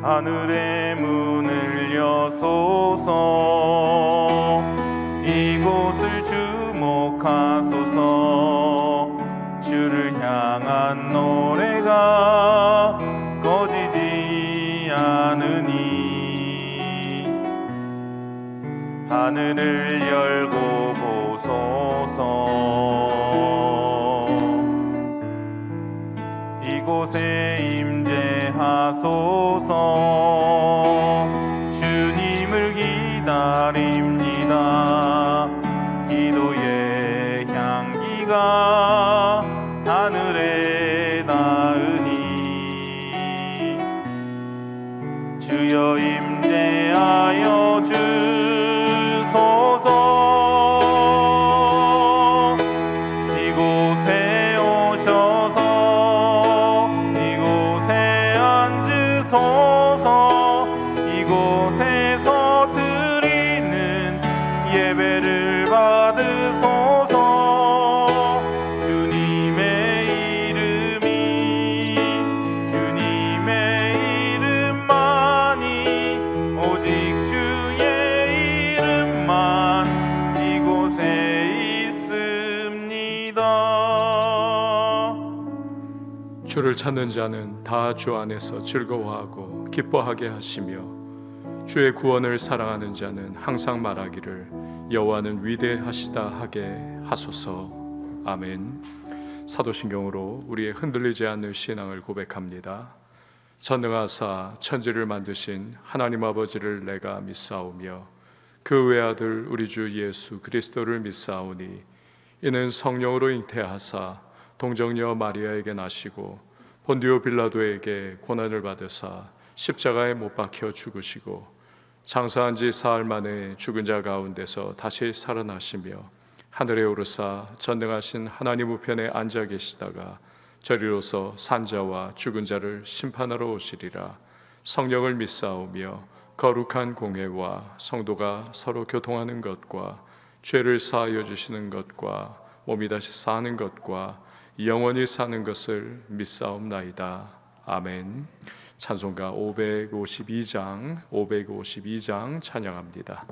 하늘의 문을 여소서. 이곳을 주목하소서. 주를 향한 노래가 꺼지지 않으니 하늘을 열고 보소서. 이곳에 임재하소서. 주님을 기다립니다. 기도의 향기가 하늘에 닿으니 주여 임재하여 주소서. 이곳에 오셔서 이곳에 앉으소서. 이곳에서 드리는 예배를 받으소서. 주님의 이름이 주님의 이름만이 오직 주의 이름만 이곳에 있습니다. 주를 찾는 자는 다 주 안에서 즐거워하고 기뻐하게 하시며 주의 구원을 사랑하는 자는 항상 말하기를 여호와는 위대하시다 하게 하소서. 아멘. 사도신경으로 우리의 흔들리지 않는 신앙을 고백합니다. 전능하사 천지를 만드신 하나님 아버지를 내가 믿사오며 그 외아들 우리 주 예수 그리스도를 믿사오니 이는 성령으로 잉태하사 동정녀 마리아에게 나시고 본디오 빌라도에게 고난을 받으사 십자가에 못 박혀 죽으시고 장사한 지 사흘 만에 죽은 자 가운데서 다시 살아나시며 하늘에 오르사 전능하신 하나님 우편에 앉아 계시다가 저리로서 산자와 죽은 자를 심판하러 오시리라. 성령을 믿사오며 거룩한 공회와 성도가 서로 교통하는 것과 죄를 사하여 주시는 것과 몸이 다시 사는 것과 영원히 사는 것을 믿사옵나이다. 아멘. 찬송가 552장 찬양합니다.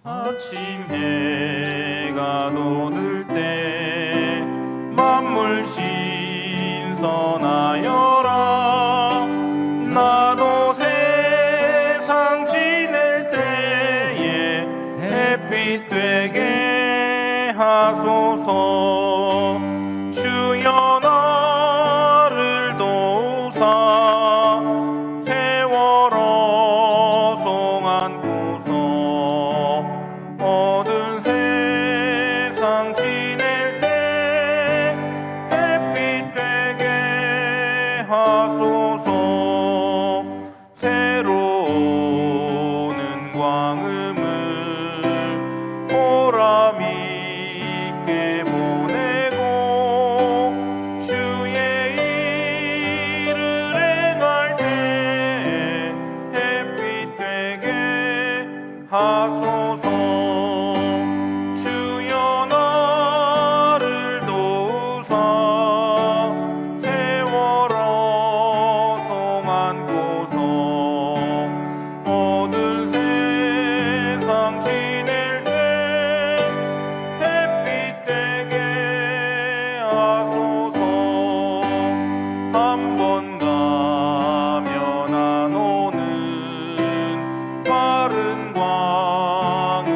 아침 해가 돋을 때 만물 신선하여라. 나도 세상 지낼 때에 햇빛 되게 하소서. 주여 나를 도우사 세월호 송 안고서 어두운 세상 지낼 때 햇빛 되게 하소서. 새로운 광음을 보람 있게 보내고 주의 일을 행할 때 햇빛 되게 하소서. 주여 나를 도우사 세월호 송 안고서 어두운 세상 지낼 때 햇빛 되게 하소서. 한 번 가면 안 오는 빠른 광야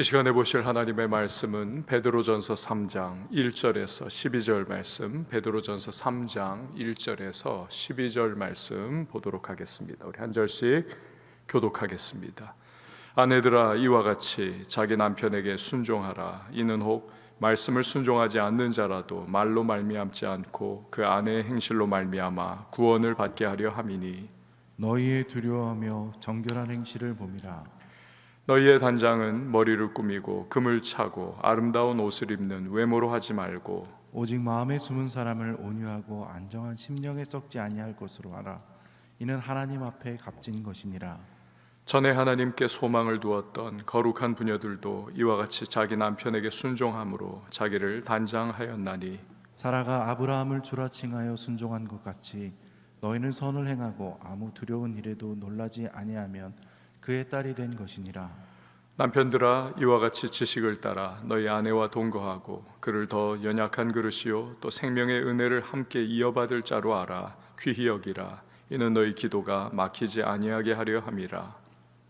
이 시간에 보실 하나님의 말씀은 베드로전서 3장 1절에서 12절 말씀, 베드로전서 3장 1절에서 12절 말씀 보도록 하겠습니다. 우리 한 절씩 교독하겠습니다. 아내들아, 이와 같이 자기 남편에게 순종하라. 이는 혹 말씀을 순종하지 않는 자라도 말로 말미암지 않고 그 아내의 행실로 말미암아 구원을 받게 하려 함이니, 너희의 두려워하며 정결한 행실을 봄이라. 너희의 단장은 머리를 꾸미고 금을 차고 아름다운 옷을 입는 외모로 하지 말고 오직 마음에 숨은 사람을 온유하고 안정한 심령에 썩지 아니할 것으로 하라. 이는 하나님 앞에 값진 것이니라. 전에 하나님께 소망을 두었던 거룩한 부녀들도 이와 같이 자기 남편에게 순종함으로 자기를 단장하였나니, 사라가 아브라함을 주라 칭하여 순종한 것 같이 너희는 선을 행하고 아무 두려운 일에도 놀라지 아니하면 그의 딸이 된 것이니라. 남편들아, 이와 같이 지식을 따라 너희 아내와 동거하고 그를 더 연약한 그릇이요 또 생명의 은혜를 함께 이어받을 자로 알아 귀히 여기라. 이는 너희 기도가 막히지 아니하게 하려 함이라.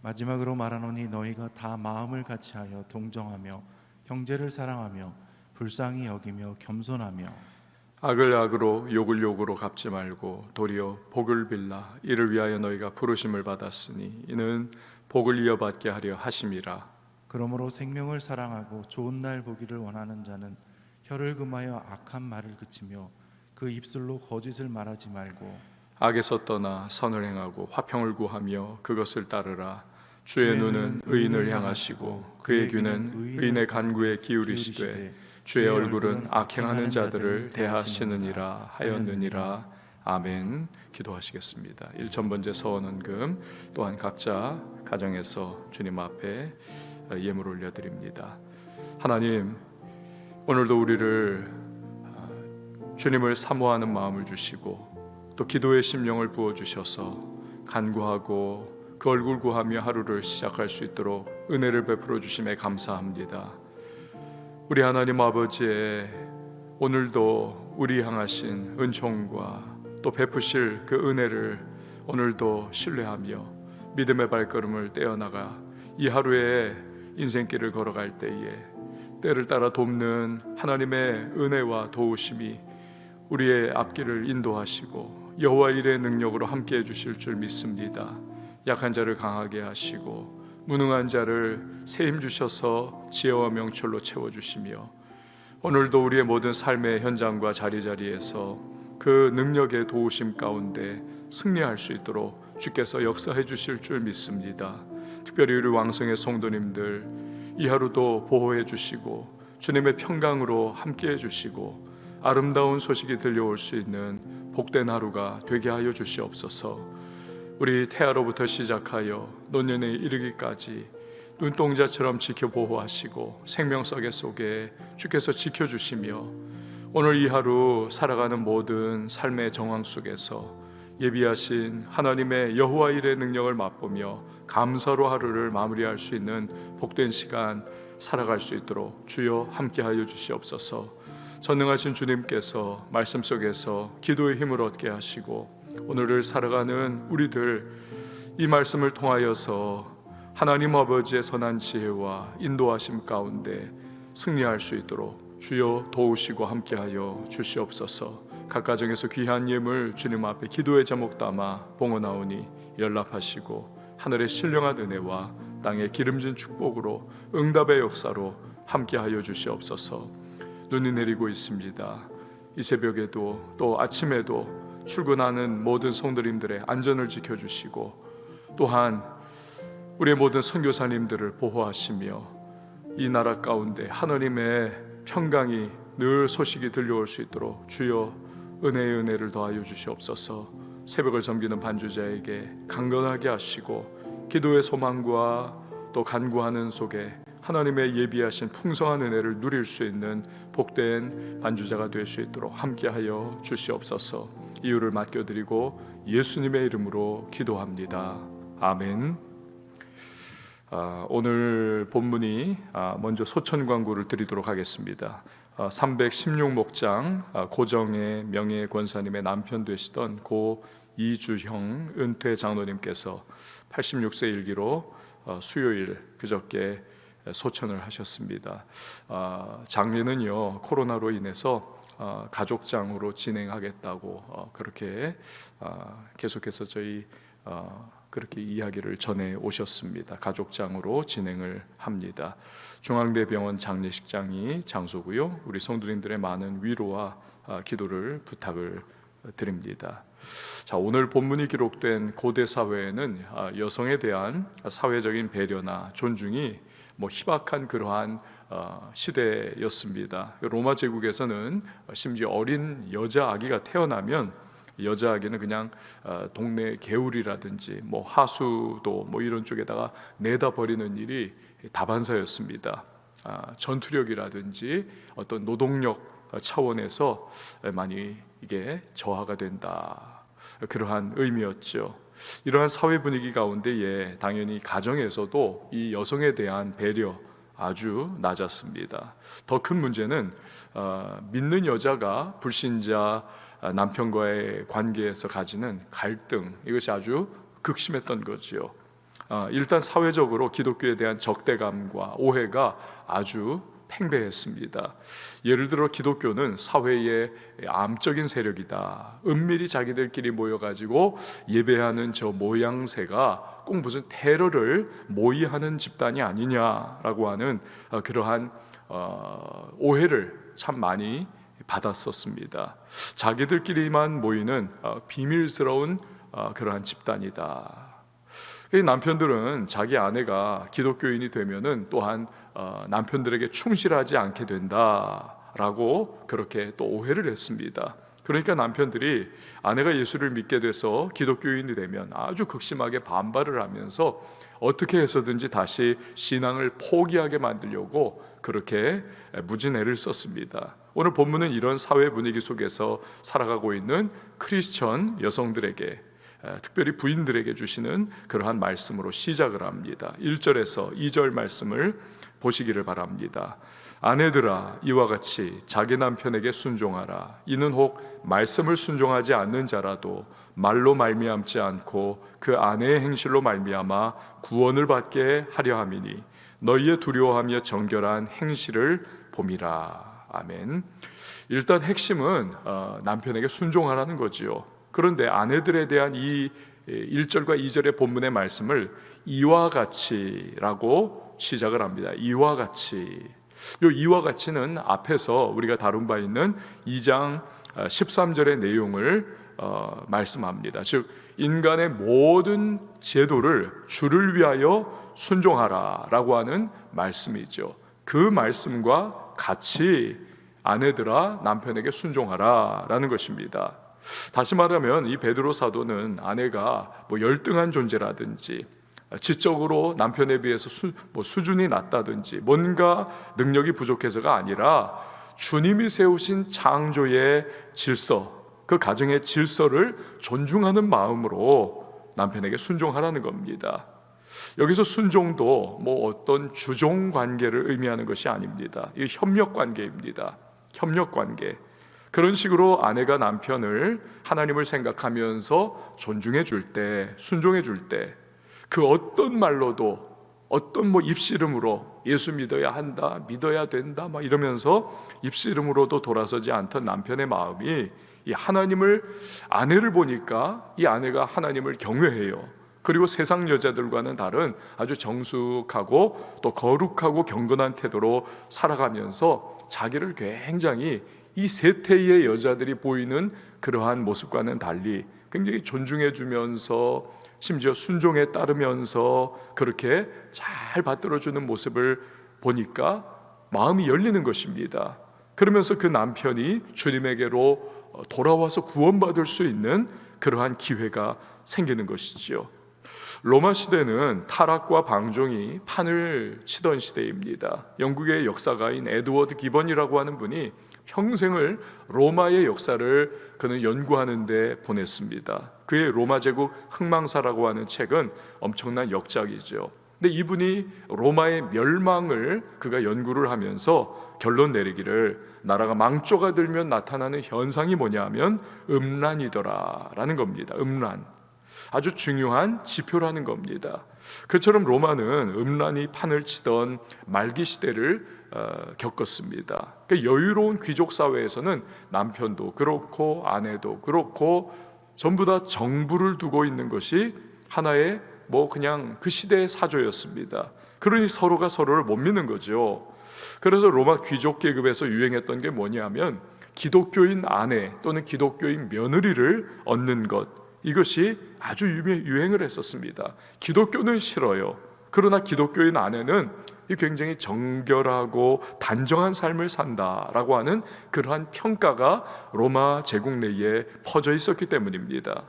마지막으로 말하노니 너희가 다 마음을 같이하여 동정하며 형제를 사랑하며 불쌍히 여기며 겸손하며 악을 악으로 욕을 욕으로 갚지 말고 도리어 복을 빌라. 이를 위하여 너희가 부르심을 받았으니 이는 복을 이어받게 하려 하심이라. 그러므로 생명을 사랑하고 좋은 날 보기를 원하는 자는 혀를 금하여 악한 말을 그치며 그 입술로 거짓을 말하지 말고 악에서 떠나 선을 행하고 화평을 구하며 그것을 따르라. 주의 눈은 의인을 향하시고 그의 귀는 의인의 간구에 기울이시되 주의 얼굴은 악행하는 자들을 대하시느니라 하였느니라. 아멘. 기도하시겠습니다. 1000번째 서원헌금 또한 각자 가정에서 주님 앞에 예물 올려드립니다. 하나님, 오늘도 우리를 주님을 사모하는 마음을 주시고 또 기도의 심령을 부어주셔서 간구하고 그 얼굴 구하며 하루를 시작할 수 있도록 은혜를 베풀어 주심에 감사합니다. 우리 하나님 아버지의 오늘도 우리 향하신 은총과 또 베푸실 그 은혜를 오늘도 신뢰하며 믿음의 발걸음을 떼어나가 이 하루의 인생길을 걸어갈 때에 때를 따라 돕는 하나님의 은혜와 도우심이 우리의 앞길을 인도하시고 여호와 일의 능력으로 함께해 주실 줄 믿습니다. 약한 자를 강하게 하시고 무능한 자를 새 힘 주셔서 지혜와 명철로 채워주시며 오늘도 우리의 모든 삶의 현장과 자리자리에서 그 능력의 도우심 가운데 승리할 수 있도록 주께서 역사해 주실 줄 믿습니다. 특별히 우리 왕성의 성도님들 이 하루도 보호해 주시고 주님의 평강으로 함께해 주시고 아름다운 소식이 들려올 수 있는 복된 하루가 되게 하여 주시옵소서. 우리 태아로부터 시작하여 노년에 이르기까지 눈동자처럼 지켜 보호하시고 생명석의 속에 주께서 지켜주시며 오늘 이 하루 살아가는 모든 삶의 정황 속에서 예비하신 하나님의 여호와 일의 능력을 맛보며 감사로 하루를 마무리할 수 있는 복된 시간 살아갈 수 있도록 주여 함께하여 주시옵소서. 전능하신 주님께서 말씀 속에서 기도의 힘을 얻게 하시고 오늘을 살아가는 우리들 이 말씀을 통하여서 하나님 아버지의 선한 지혜와 인도하심 가운데 승리할 수 있도록 주여 도우시고 함께하여 주시옵소서. 각 가정에서 귀한 예물 주님 앞에 기도의 제목 담아 봉헌하오니 연락하시고 하늘의 신령한 은혜와 땅의 기름진 축복으로 응답의 역사로 함께하여 주시옵소서. 눈이 내리고 있습니다. 이 새벽에도 또 아침에도 출근하는 모든 성도님들의 안전을 지켜주시고 또한 우리의 모든 선교사님들을 보호하시며 이 나라 가운데 하나님의 평강이 늘 소식이 들려올 수 있도록 주여 은혜의 은혜를 더하여 주시옵소서. 새벽을 섬기는 반주자에게 강건하게 하시고 기도의 소망과 또 간구하는 속에 하나님의 예비하신 풍성한 은혜를 누릴 수 있는 복된 반주자가 될 수 있도록 함께하여 주시옵소서. 이유를 맡겨드리고 예수님의 이름으로 기도합니다. 아멘. 오늘 본문이 먼저 소천 광고를 드리도록 하겠습니다. 316목장 고정의 명예 권사님의 남편 되시던 고 이주형 은퇴 장로님께서 86세 일기로 수요일 그저께 소천을 하셨습니다. 장례는요 코로나로 인해서 가족장으로 진행하겠다고 그렇게 계속해서 저희 그렇게 이야기를 전해 오셨습니다. 가족장으로 진행을 합니다. 중앙대병원 장례식장이 장소고요. 우리 성도님들의 많은 위로와 기도를 부탁을 드립니다. 자, 오늘 본문이 기록된 고대 사회에는 여성에 대한 사회적인 배려나 존중이 희박한 그러한 시대였습니다. 로마 제국에서는 심지어 어린 여자 아기가 태어나면 여자 아기는 그냥 동네 개울이라든지 하수도 이런 쪽에다가 내다 버리는 일이 다반사였습니다. 전투력이라든지 어떤 노동력 차원에서 많이 이게 저하가 된다, 그러한 의미였죠. 이러한 사회 분위기 가운데에 당연히 가정에서도 이 여성에 대한 배려 아주 낮았습니다. 더 큰 문제는 믿는 여자가 불신자 남편과의 관계에서 가지는 갈등, 이것이 아주 극심했던 거지요. 일단 사회적으로 기독교에 대한 적대감과 오해가 아주 팽배했습니다. 예를 들어 기독교는 사회의 암적인 세력이다, 은밀히 자기들끼리 모여가지고 예배하는 저 모양새가 꼭 무슨 테러를 모의하는 집단이 아니냐라고 하는 그러한 오해를 참 많이 받았었습니다. 자기들끼리만 모이는 비밀스러운 그러한 집단이다. 남편들은 자기 아내가 기독교인이 되면은 또한 남편들에게 충실하지 않게 된다라고 그렇게 또 오해를 했습니다. 그러니까 남편들이 아내가 예수를 믿게 돼서 기독교인이 되면 아주 극심하게 반발을 하면서 어떻게 해서든지 다시 신앙을 포기하게 만들려고 그렇게 무진 애를 썼습니다. 오늘 본문은 이런 사회 분위기 속에서 살아가고 있는 크리스천 여성들에게, 특별히 부인들에게 주시는 그러한 말씀으로 시작을 합니다. 1절에서 2절 말씀을 보시기를 바랍니다. 아내들아, 이와 같이 자기 남편에게 순종하라. 이는 혹 말씀을 순종하지 않는 자라도 말로 말미암지 않고 그 아내의 행실로 말미암아 구원을 받게 하려 함이니 너희의 두려워하며 정결한 행실을 봄이라. 아멘. 일단 핵심은 남편에게 순종하라는 거지요. 그런데 아내들에 대한 이 1절과 2절의 본문의 말씀을 이와 같이라고 시작을 합니다. 이와 같이. 이 이와 같이는 앞에서 우리가 다룬 바 있는 2장 13절의 내용을 말씀합니다. 즉 인간의 모든 제도를 주를 위하여 순종하라라고 하는 말씀이죠. 그 말씀과 같이 아내들아 남편에게 순종하라라는 것입니다. 다시 말하면 이 베드로 사도는 아내가 열등한 존재라든지 지적으로 남편에 비해서 수준이 낮다든지 뭔가 능력이 부족해서가 아니라 주님이 세우신 창조의 질서, 그 가정의 질서를 존중하는 마음으로 남편에게 순종하라는 겁니다. 여기서 순종도 어떤 주종 관계를 의미하는 것이 아닙니다. 이 협력 관계입니다. 협력 관계. 그런 식으로 아내가 남편을 하나님을 생각하면서 존중해 줄 때, 순종해 줄 때, 그 어떤 말로도 어떤 입씨름으로 예수 믿어야 한다, 믿어야 된다 이러면서 입씨름으로도 돌아서지 않던 남편의 마음이 이 하나님을, 아내를 보니까 이 아내가 하나님을 경외해요. 그리고 세상 여자들과는 다른 아주 정숙하고 또 거룩하고 경건한 태도로 살아가면서 자기를 굉장히 이 세태의 여자들이 보이는 그러한 모습과는 달리 굉장히 존중해 주면서 심지어 순종에 따르면서 그렇게 잘 받들어주는 모습을 보니까 마음이 열리는 것입니다. 그러면서 그 남편이 주님에게로 돌아와서 구원받을 수 있는 그러한 기회가 생기는 것이지요. 로마 시대는 타락과 방종이 판을 치던 시대입니다. 영국의 역사가인 에드워드 기번이라고 하는 분이 평생을 로마의 역사를 그는 연구하는 데 보냈습니다. 그의 로마 제국 흥망사라고 하는 책은 엄청난 역작이죠. 근데 이분이 로마의 멸망을 그가 연구를 하면서 결론 내리기를 나라가 망조가 들면 나타나는 현상이 뭐냐 하면 음란이더라 라는 겁니다. 음란. 아주 중요한 지표라는 겁니다. 그처럼 로마는 음란히 판을 치던 말기 시대를 겪었습니다. 그러니까 여유로운 귀족 사회에서는 남편도 그렇고 아내도 그렇고 전부 다 정부를 두고 있는 것이 하나의 그냥 그 시대의 사조였습니다. 그러니 서로가 서로를 못 믿는 거죠. 그래서 로마 귀족 계급에서 유행했던 게 뭐냐면 기독교인 아내 또는 기독교인 며느리를 얻는 것, 이것이 아주 유행을 했었습니다. 기독교는 싫어요. 그러나 기독교인 아내는 굉장히 정결하고 단정한 삶을 산다라고 하는 그러한 평가가 로마 제국 내에 퍼져 있었기 때문입니다.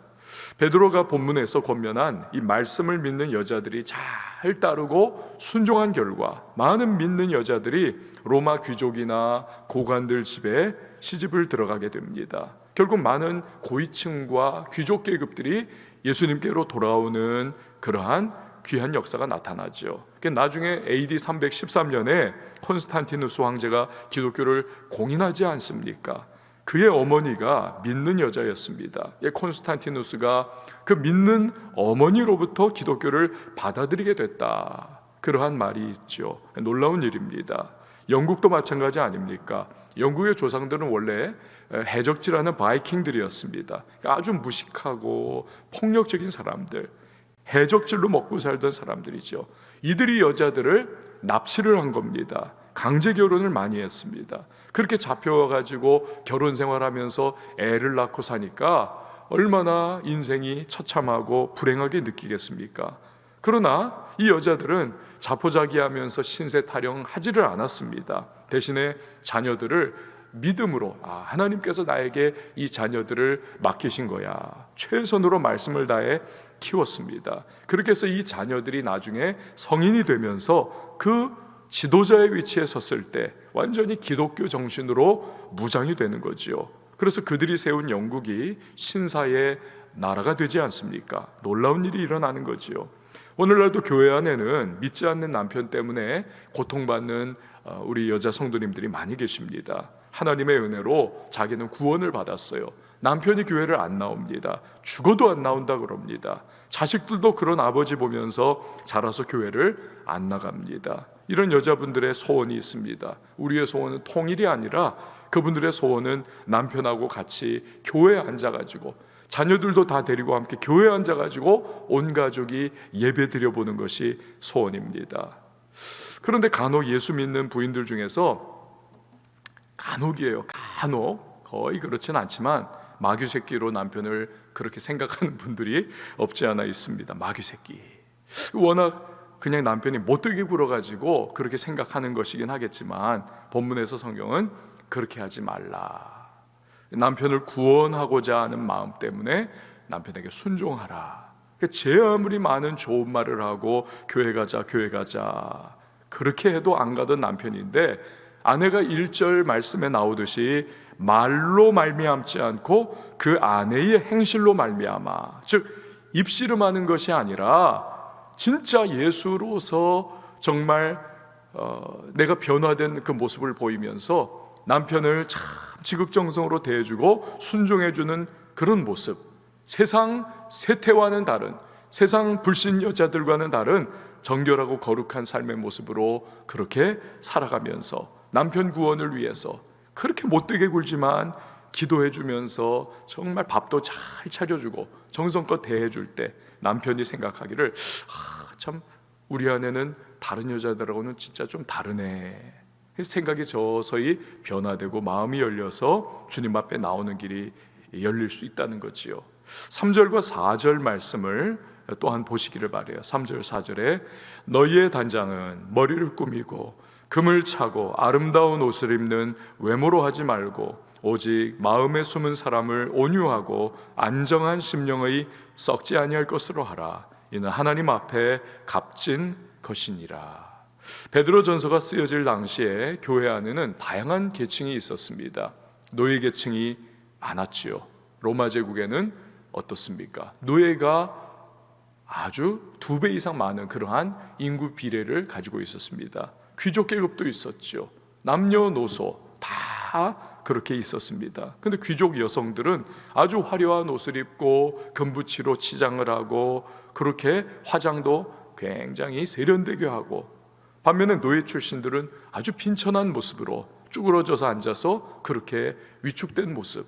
베드로가 본문에서 권면한 이 말씀을 믿는 여자들이 잘 따르고 순종한 결과 많은 믿는 여자들이 로마 귀족이나 고관들 집에 시집을 들어가게 됩니다. 결국 많은 고위층과 귀족 계급들이 예수님께로 돌아오는 그러한 귀한 역사가 나타나죠. 나중에 AD 313년에 콘스탄티누스 황제가 기독교를 공인하지 않습니까? 그의 어머니가 믿는 여자였습니다. 콘스탄티누스가 그 믿는 어머니로부터 기독교를 받아들이게 됐다, 그러한 말이 있죠. 놀라운 일입니다. 영국도 마찬가지 아닙니까? 영국의 조상들은 원래 해적지라는 바이킹들이었습니다. 아주 무식하고 폭력적인 사람들, 해적질로 먹고 살던 사람들이죠. 이들이 여자들을 납치를 한 겁니다. 강제 결혼을 많이 했습니다. 그렇게 잡혀가지고 결혼 생활하면서 애를 낳고 사니까 얼마나 인생이 처참하고 불행하게 느끼겠습니까? 그러나 이 여자들은 자포자기하면서 신세 타령하지를 않았습니다. 대신에 자녀들을 믿음으로, 하나님께서 나에게 이 자녀들을 맡기신 거야, 최선으로 말씀을 다해 키웠습니다. 그렇게 해서 이 자녀들이 나중에 성인이 되면서 그 지도자의 위치에 섰을 때 완전히 기독교 정신으로 무장이 되는 거지요. 그래서 그들이 세운 영국이 신사의 나라가 되지 않습니까? 놀라운 일이 일어나는 거지요. 오늘날도 교회 안에는 믿지 않는 남편 때문에 고통받는 우리 여자 성도님들이 많이 계십니다. 하나님의 은혜로 자기는 구원을 받았어요. 남편이 교회를 안 나옵니다. 죽어도 안 나온다 그럽니다. 자식들도 그런 아버지 보면서 자라서 교회를 안 나갑니다. 이런 여자분들의 소원이 있습니다. 우리의 소원은 통일이 아니라 그분들의 소원은 남편하고 같이 교회에 앉아가지고 자녀들도 다 데리고 함께 교회에 앉아가지고 온 가족이 예배 드려보는 것이 소원입니다. 그런데 간혹 예수 믿는 부인들 중에서, 간혹이에요, 간혹, 거의 그렇진 않지만 마귀 새끼로 남편을 그렇게 생각하는 분들이 없지 않아 있습니다. 마귀 새끼, 워낙 그냥 남편이 못되게 굴어가지고 그렇게 생각하는 것이긴 하겠지만 본문에서 성경은 그렇게 하지 말라, 남편을 구원하고자 하는 마음 때문에 남편에게 순종하라. 제 아무리 많은 좋은 말을 하고 교회 가자 그렇게 해도 안 가던 남편인데, 아내가 1절 말씀에 나오듯이 말로 말미암지 않고 그 아내의 행실로 말미암아, 즉 입씨름하는 것이 아니라 진짜 예수로서 정말 내가 변화된 그 모습을 보이면서 남편을 참 지극정성으로 대해주고 순종해주는 그런 모습, 세상 세태와는 다른, 세상 불신 여자들과는 다른 정결하고 거룩한 삶의 모습으로 그렇게 살아가면서 남편 구원을 위해서 그렇게 못되게 굴지만 기도해주면서 정말 밥도 잘 차려주고 정성껏 대해줄 때 남편이 생각하기를, 참 우리 아내는 다른 여자들하고는 진짜 좀 다르네, 생각이 서서히 변화되고 마음이 열려서 주님 앞에 나오는 길이 열릴 수 있다는 거지요. 3절과 4절 말씀을 또한 보시기를 바라요. 3절 4절에 너희의 단장은 머리를 꾸미고 금을 차고 아름다운 옷을 입는 외모로 하지 말고 오직 마음에 숨은 사람을 온유하고 안정한 심령의 썩지 아니할 것으로 하라. 이는 하나님 앞에 값진 것이니라. 베드로전서가 쓰여질 당시에 교회 안에는 다양한 계층이 있었습니다. 노예 계층이 많았지요. 로마 제국에는 어떻습니까? 노예가 아주 2배 이상 많은 그러한 인구 비례를 가지고 있었습니다. 귀족 계급도 있었죠. 남녀노소 다 그렇게 있었습니다. 근데 귀족 여성들은 아주 화려한 옷을 입고 금붙이로 치장을 하고 그렇게 화장도 굉장히 세련되게 하고, 반면에 노예 출신들은 아주 빈천한 모습으로 쭈그러져서 앉아서 그렇게 위축된 모습,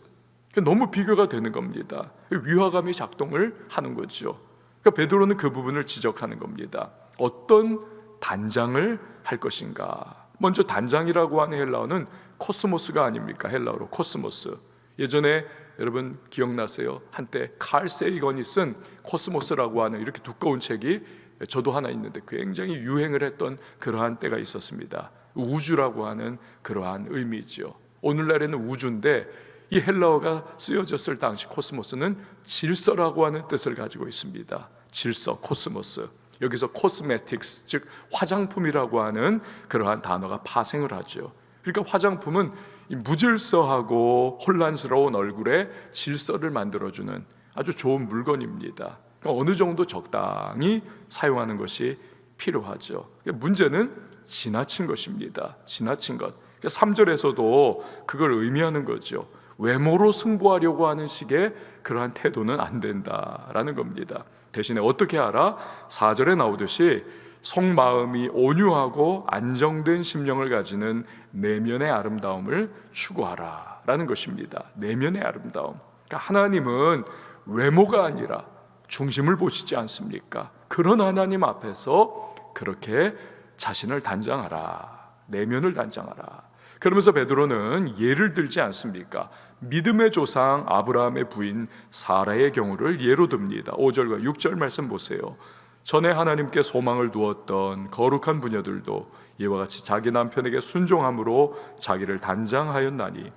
너무 비교가 되는 겁니다. 위화감이 작동을 하는 거죠. 그러니까 베드로는 그 부분을 지적하는 겁니다. 어떤 단장을 할 것인가. 먼저 단장이라고 하는 헬라어는 코스모스가 아닙니까? 헬라어로 코스모스. 예전에 여러분 기억나세요? 한때 칼 세이건이 쓴 코스모스라고 하는 이렇게 두꺼운 책이 저도 하나 있는데 굉장히 유행을 했던 그러한 때가 있었습니다. 우주라고 하는 그러한 의미죠. 오늘날에는 우주인데 이 헬라어가 쓰여졌을 당시 코스모스는 질서라고 하는 뜻을 가지고 있습니다. 질서, 코스모스. 여기서 코스메틱스, 즉 화장품이라고 하는 그러한 단어가 파생을 하죠. 그러니까 화장품은 이 무질서하고 혼란스러운 얼굴에 질서를 만들어주는 아주 좋은 물건입니다. 그러니까 어느 정도 적당히 사용하는 것이 필요하죠. 문제는 지나친 것입니다. 지나친 것. 3절에서도 그걸 의미하는 거죠. 외모로 승부하려고 하는 식의 그러한 태도는 안 된다라는 겁니다. 대신에 어떻게 하라? 4절에 나오듯이 속마음이 온유하고 안정된 심령을 가지는 내면의 아름다움을 추구하라 라는 것입니다. 내면의 아름다움. 그러니까 하나님은 외모가 아니라 중심을 보시지 않습니까? 그런 하나님 앞에서 그렇게 자신을 단장하라, 내면을 단장하라. 그러면서 베드로는 예를 들지 않습니까? 믿음의 조상 아브라함의 부인 사라의 경우를 예로 듭니다. 5절과 6절 말씀 보세요. 전에 하나님께 소망을 두었던 거룩한 부녀들도 이와 같이 자기 남편에게 순종함으로 자기를 단장하였나니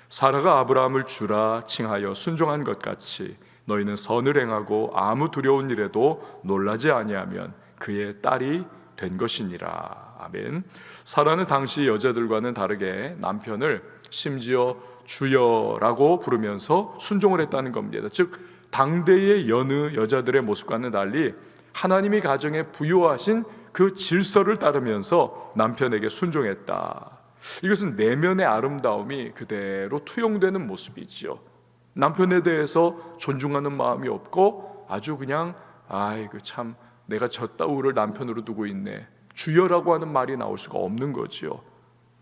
사라가 아브라함을 주라 칭하여 순종한 것 같이 너희는 선을 행하고 아무 두려운 일에도 놀라지 아니하면 그의 딸이 된 것이니라. 아멘. 사라는 당시 여자들과는 다르게 남편을 심지어 주여라고 부르면서 순종을 했다는 겁니다. 즉 당대의 여느 여자들의 모습과는 달리 하나님이 가정에 부여하신 그 질서를 따르면서 남편에게 순종했다. 이것은 내면의 아름다움이 그대로 투영되는 모습이지요. 남편에 대해서 존중하는 마음이 없고 아주 그냥 아이고 참 내가 저 따위를 남편으로 두고 있네, 주여라고 하는 말이 나올 수가 없는 거지요.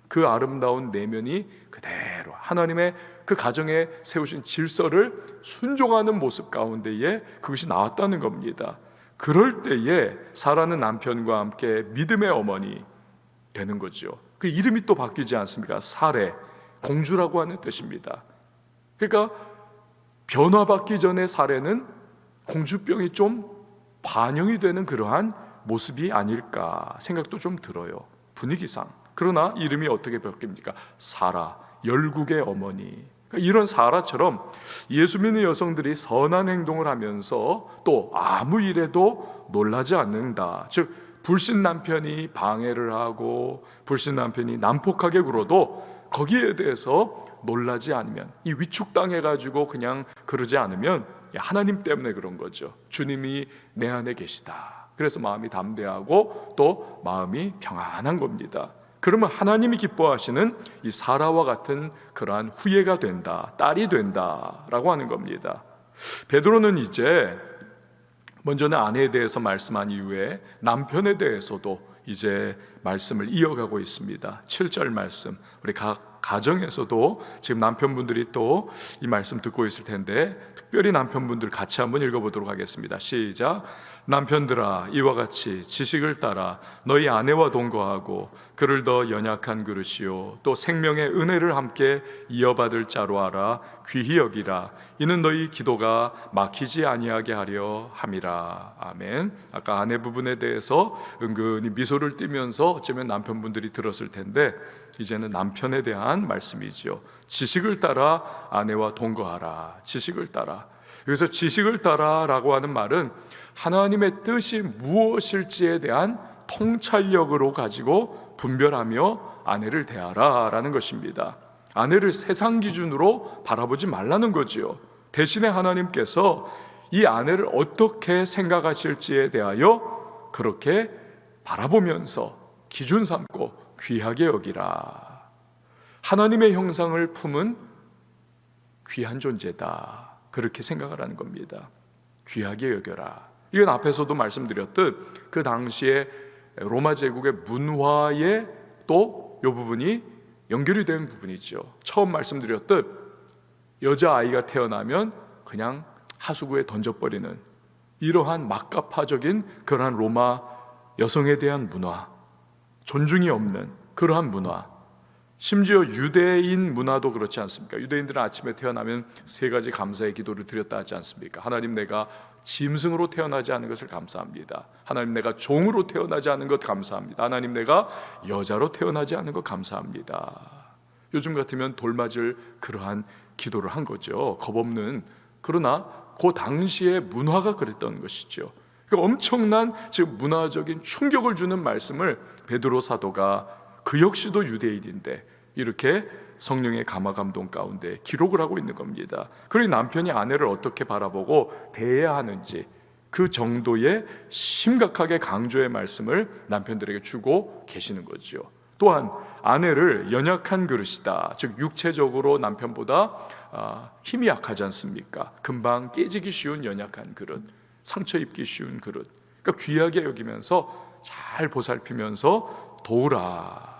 그 아름다운 내면이 그대로 하나님의 그 가정에 세우신 질서를 순종하는 모습 가운데에 그것이 나왔다는 겁니다. 그럴 때에 사라는 남편과 함께 믿음의 어머니 되는 거죠. 그 이름이 또 바뀌지 않습니까? 사레, 공주라고 하는 뜻입니다. 그러니까 변화받기 전에 사레는 공주병이 좀 반영이 되는 그러한 모습이 아닐까 생각도 좀 들어요, 분위기상. 그러나 이름이 어떻게 바뀝니까? 사라, 열국의 어머니. 그러니까 이런 사라처럼 예수 믿는 여성들이 선한 행동을 하면서 또 아무 일에도 놀라지 않는다. 즉 불신 남편이 방해를 하고 불신 남편이 난폭하게 굴어도 거기에 대해서 놀라지 않으면, 이 위축당해가지고 그냥 그러지 않으면 하나님 때문에 그런 거죠. 주님이 내 안에 계시다. 그래서 마음이 담대하고 또 마음이 평안한 겁니다. 그러면 하나님이 기뻐하시는 이 사라와 같은 그러한 후예가 된다, 딸이 된다라고 하는 겁니다. 베드로는 이제 먼저는 아내에 대해서 말씀한 이후에 남편에 대해서도 이제 말씀을 이어가고 있습니다. 7절 말씀, 우리 가정에서도 지금 남편분들이 또 이 말씀 듣고 있을 텐데 특별히 남편분들 같이 한번 읽어보도록 하겠습니다. 시작. 남편들아 이와 같이 지식을 따라 너희 아내와 동거하고 그를 더 연약한 그릇이요 또 생명의 은혜를 함께 이어받을 자로 알아 귀히 여기라. 이는 너희 기도가 막히지 아니하게 하려 함이라. 아멘. 아까 아내 부분에 대해서 은근히 미소를 띠면서 어쩌면 남편분들이 들었을 텐데 이제는 남편에 대한 말씀이죠. 지식을 따라 아내와 동거하라. 지식을 따라. 여기서 지식을 따라라고 하는 말은 하나님의 뜻이 무엇일지에 대한 통찰력으로 가지고 분별하며 아내를 대하라라는 것입니다. 아내를 세상 기준으로 바라보지 말라는 거지요. 대신에 하나님께서 이 아내를 어떻게 생각하실지에 대하여 그렇게 바라보면서 기준 삼고 귀하게 여기라. 하나님의 형상을 품은 귀한 존재다, 그렇게 생각을 하는 겁니다. 귀하게 여겨라. 이건 앞에서도 말씀드렸듯 그 당시에 로마 제국의 문화에 또 이 부분이 연결이 된 부분이죠. 처음 말씀드렸듯 여자아이가 태어나면 그냥 하수구에 던져버리는 이러한 막가파적인 그러한 로마 여성에 대한 문화, 존중이 없는 그러한 문화, 심지어 유대인 문화도 그렇지 않습니까? 유대인들은 아침에 태어나면 3가지 감사의 기도를 드렸다 하지 않습니까? 하나님, 내가 짐승으로 태어나지 않은 것을 감사합니다. 하나님, 내가 종으로 태어나지 않은 것 감사합니다. 하나님, 내가 여자로 태어나지 않은 것 감사합니다. 요즘 같으면 돌맞을 그러한 기도를 한 거죠. 겁없는. 그러나 그 당시의 문화가 그랬던 것이죠. 그러니까 엄청난 지금 문화적인 충격을 주는 말씀을 베드로 사도가, 그 역시도 유대인인데 이렇게 성령의 감화감동 가운데 기록을 하고 있는 겁니다. 그러니 남편이 아내를 어떻게 바라보고 대해야 하는지 그 정도의 심각하게 강조의 말씀을 남편들에게 주고 계시는 거죠. 또한 아내를 연약한 그릇이다, 즉 육체적으로 남편보다 힘이 약하지 않습니까? 금방 깨지기 쉬운 연약한 그릇, 상처 입기 쉬운 그릇, 그러니까 귀하게 여기면서 잘 보살피면서 도우라.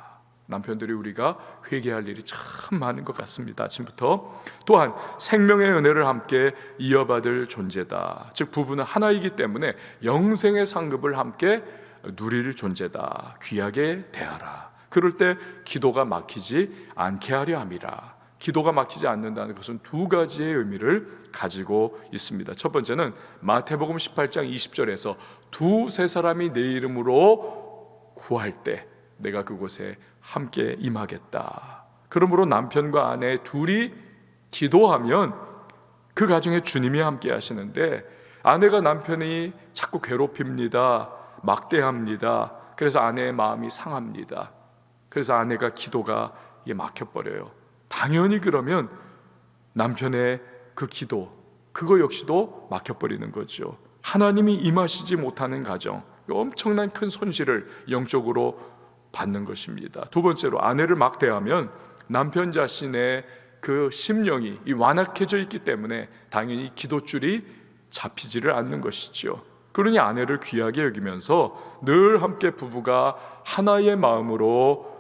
남편들이 우리가 회개할 일이 참 많은 것 같습니다. 아침부터. 또한 생명의 은혜를 함께 이어받을 존재다, 즉 부부는 하나이기 때문에 영생의 상급을 함께 누릴 존재다. 귀하게 대하라. 그럴 때 기도가 막히지 않게 하려 함이라. 기도가 막히지 않는다는 것은 2가지의 의미를 가지고 있습니다. 첫 번째는 마태복음 18장 20절에서 2-3 사람이 내 이름으로 구할 때 내가 그곳에 함께 임하겠다. 그러므로 남편과 아내 둘이 기도하면 그 가정에 주님이 함께 하시는데, 아내가 남편이 자꾸 괴롭힙니다, 막대합니다. 그래서 아내의 마음이 상합니다. 그래서 아내가 기도가 막혀버려요. 당연히 그러면 남편의 그 기도, 그거 역시도 막혀버리는 거죠. 하나님이 임하시지 못하는 가정, 엄청난 큰 손실을 영적으로 받는 것입니다. 2번째로 아내를 막대하면 남편 자신의 그 심령이 완악해져 있기 때문에 당연히 기도줄이 잡히지를 않는 것이죠. 그러니 아내를 귀하게 여기면서 늘 함께 부부가 하나의 마음으로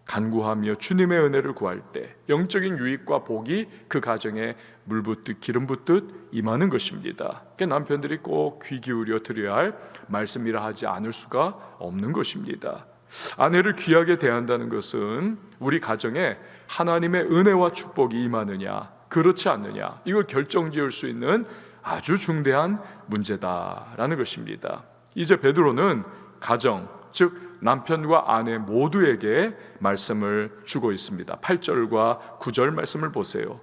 간구하며 주님의 은혜를 구할 때 영적인 유익과 복이 그 가정에 물 붓듯 기름 붓듯 임하는 것입니다. 그러니까 남편들이 꼭 귀 기울여 드려야 할 말씀이라 하지 않을 수가 없는 것입니다. 아내를 귀하게 대한다는 것은 우리 가정에 하나님의 은혜와 축복이 임하느냐 그렇지 않느냐, 이걸 결정지을 수 있는 아주 중대한 문제다라는 것입니다. 이제 베드로는 가정, 즉 남편과 아내 모두에게 말씀을 주고 있습니다. 8절과 9절 말씀을 보세요.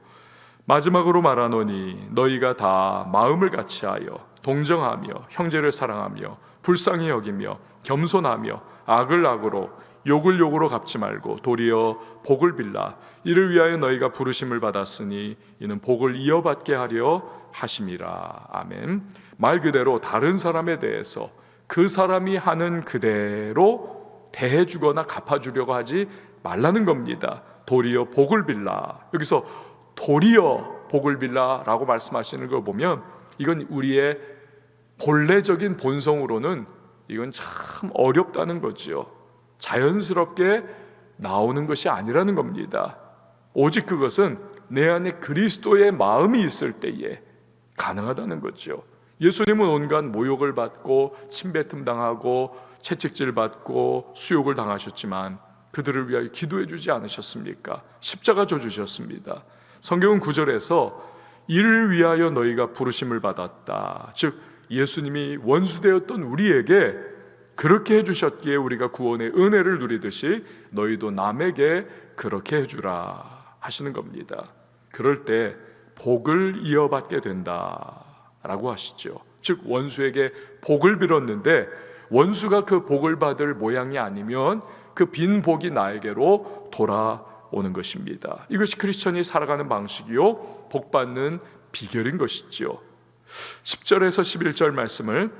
마지막으로 말하노니 너희가 다 마음을 같이하여 동정하며 형제를 사랑하며 불쌍히 여기며 겸손하며 악을 악으로 욕을 욕으로 갚지 말고 도리어 복을 빌라. 이를 위하여 너희가 부르심을 받았으니 이는 복을 이어받게 하려 하심이라. 아멘. 말 그대로 다른 사람에 대해서 그 사람이 하는 그대로 대해주거나 갚아주려고 하지 말라는 겁니다. 도리어 복을 빌라. 여기서 도리어 복을 빌라라고 말씀하시는 걸 보면 이건 우리의 본래적인 본성으로는 이건 참 어렵다는 거지요. 자연스럽게 나오는 것이 아니라는 겁니다. 오직 그것은 내 안에 그리스도의 마음이 있을 때에 가능하다는 거죠. 예수님은 온갖 모욕을 받고 침뱉음 당하고 채찍질 받고 수욕을 당하셨지만 그들을 위하여 기도해 주지 않으셨습니까? 십자가 져 주셨습니다. 성경은 9절에서 이를 위하여 너희가 부르심을 받았다, 즉 예수님이 원수되었던 우리에게 그렇게 해주셨기에 우리가 구원의 은혜를 누리듯이 너희도 남에게 그렇게 해주라 하시는 겁니다. 그럴 때 복을 이어받게 된다라고 하시죠. 즉 원수에게 복을 빌었는데 원수가 그 복을 받을 모양이 아니면 그 빈 복이 나에게로 돌아오는 것입니다. 이것이 크리스천이 살아가는 방식이요 복받는 비결인 것이죠. 10절에서 11절 말씀을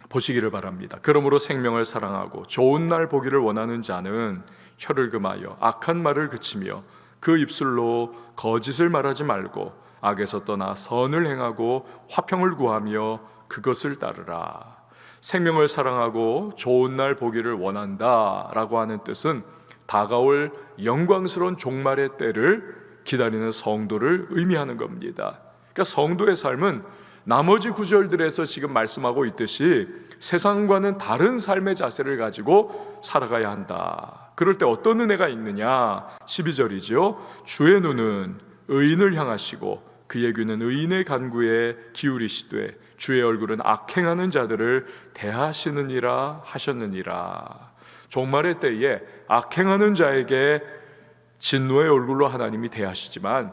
보시기를 바랍니다. 그러므로 생명을 사랑하고 좋은 날 보기를 원하는 자는 혀를 금하여 악한 말을 그치며 그 입술로 거짓을 말하지 말고 악에서 떠나 선을 행하고 화평을 구하며 그것을 따르라. 생명을 사랑하고 좋은 날 보기를 원한다 라고 하는 뜻은 다가올 영광스러운 종말의 때를 기다리는 성도를 의미하는 겁니다. 그러니까 성도의 삶은 나머지 구절들에서 지금 말씀하고 있듯이 세상과는 다른 삶의 자세를 가지고 살아가야 한다. 그럴 때 어떤 은혜가 있느냐? 12절이죠. 주의 눈은 의인을 향하시고 그의 귀는 의인의 간구에 기울이시되 주의 얼굴은 악행하는 자들을 대하시느니라 하셨느니라. 종말의 때에 악행하는 자에게 진노의 얼굴로 하나님이 대하시지만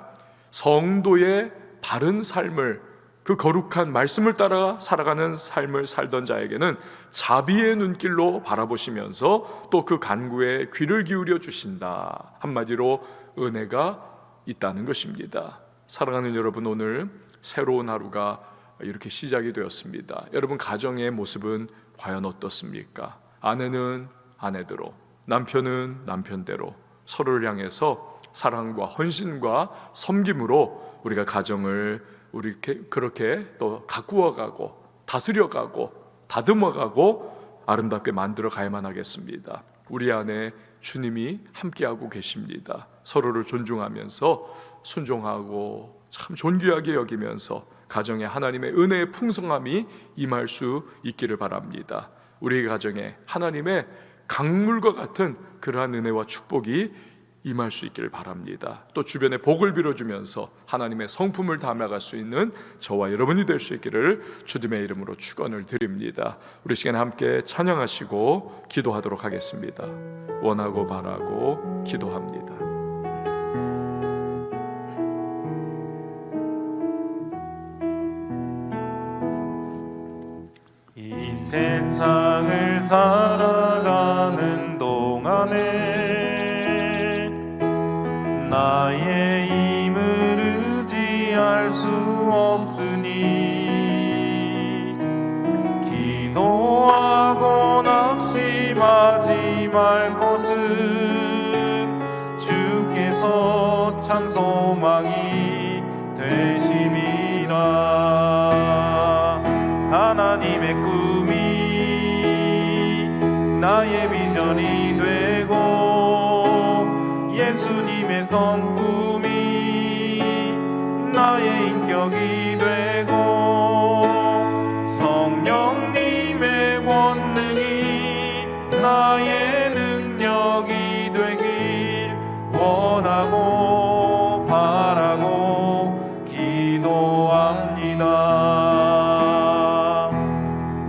성도의 바른 삶을, 그 거룩한 말씀을 따라 살아가는 삶을 살던 자에게는 자비의 눈길로 바라보시면서 또 그 간구에 귀를 기울여 주신다. 한마디로 은혜가 있다는 것입니다. 사랑하는 여러분, 오늘 새로운 하루가 이렇게 시작이 되었습니다. 여러분 가정의 모습은 과연 어떻습니까? 아내는 아내대로, 남편은 남편대로 서로를 향해서 사랑과 헌신과 섬김으로 우리가 가정을 그렇게 또 가꾸어가고 다스려가고 다듬어가고 아름답게 만들어 가야만 하겠습니다. 우리 안에 주님이 함께하고 계십니다. 서로를 존중하면서 순종하고 참 존귀하게 여기면서 가정에 하나님의 은혜의 풍성함이 임할 수 있기를 바랍니다. 우리 가정에 하나님의 강물과 같은 그러한 은혜와 축복이 임할 수 있기를 바랍니다. 또 주변에 복을 빌어주면서 하나님의 성품을 담아갈 수 있는 저와 여러분이 될 수 있기를 주님의 이름으로 축원을 드립니다. 우리 시간에 함께 찬양하시고 기도하도록 하겠습니다. 원하고 바라고 기도합니다. 이 세상을 살아가는 동안에 나의 힘을 의지할 수 없으니 기도하고 낙심하지 말 것은 주께서 참 소망이 되심이라. 하나님의 꿈이 나의 비전이 되고 예수님의 성품이 나의 인격이 되고 성령님의 권능이 나의 능력이 되길 원하고 바라고 기도합니다.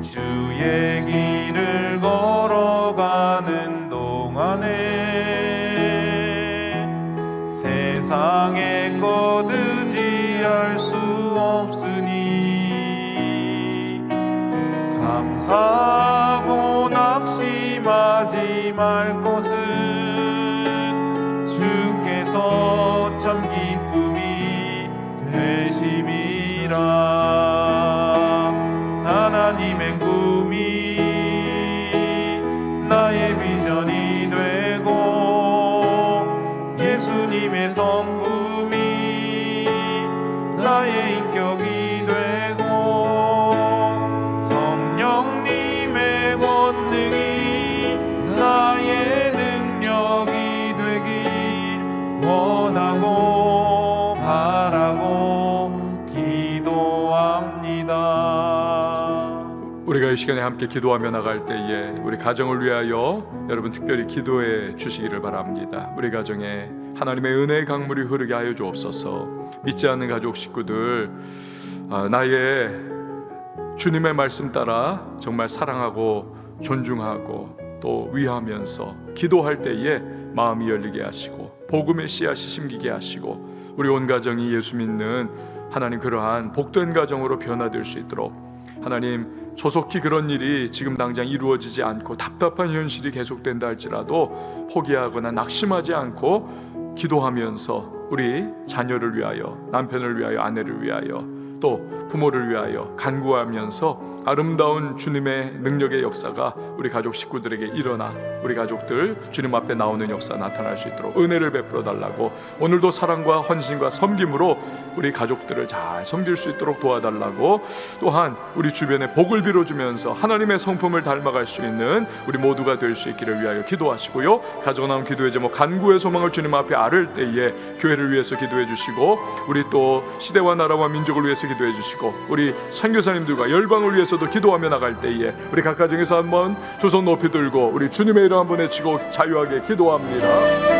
주의 길을 걸어가는 동안에 세상의 것 의지할 수 없으니 감사하고 낙심하지 말 것은 주께서 참 기쁨이 되심이라. 하나님의 꿈이 나의 비전이 되고 예수님의 성품이 나의 인격이 되고 성령님의 권능이 나의 능력이 되길 원하고 바라고 기도합니다. 우리가 이 시간에 함께 기도하며 나갈 때에 우리 가정을 위하여 여러분 특별히 기도해 주시기를 바랍니다. 우리 가정에 하나님의 은혜의 강물이 흐르게 하여 주옵소서. 믿지 않는 가족 식구들, 나의 주님의 말씀 따라 정말 사랑하고 존중하고 또 위하면서 기도할 때에 마음이 열리게 하시고 복음의 씨앗이 심기게 하시고 우리 온 가정이 예수 믿는 하나님 그러한 복된 가정으로 변화될 수 있도록 하나님 조속히 그런 일이 지금 당장 이루어지지 않고 답답한 현실이 계속된다 할지라도 포기하거나 낙심하지 않고 기도하면서 우리 자녀를 위하여, 남편을 위하여, 아내를 위하여, 또 부모를 위하여 간구하면서 아름다운 주님의 능력의 역사가 우리 가족 식구들에게 일어나 우리 가족들 주님 앞에 나오는 역사 나타날 수 있도록 은혜를 베풀어 달라고, 오늘도 사랑과 헌신과 섬김으로 우리 가족들을 잘 섬길 수 있도록 도와달라고, 또한 우리 주변에 복을 빌어주면서 하나님의 성품을 닮아갈 수 있는 우리 모두가 될 수 있기를 위하여 기도하시고요. 가져가 나온 기도의 제목 간구의 소망을 주님 앞에 아를 때에 교회를 위해서 기도해 주시고, 우리 또 시대와 나라와 민족을 위해서 기도해 주시고, 우리 선교사님들과 열방을 위해서도 기도하며 나갈 때에 우리 각 가정에서 한번 두 손 높이 들고 우리 주님의 이름 한번 외치고 자유하게 기도합니다.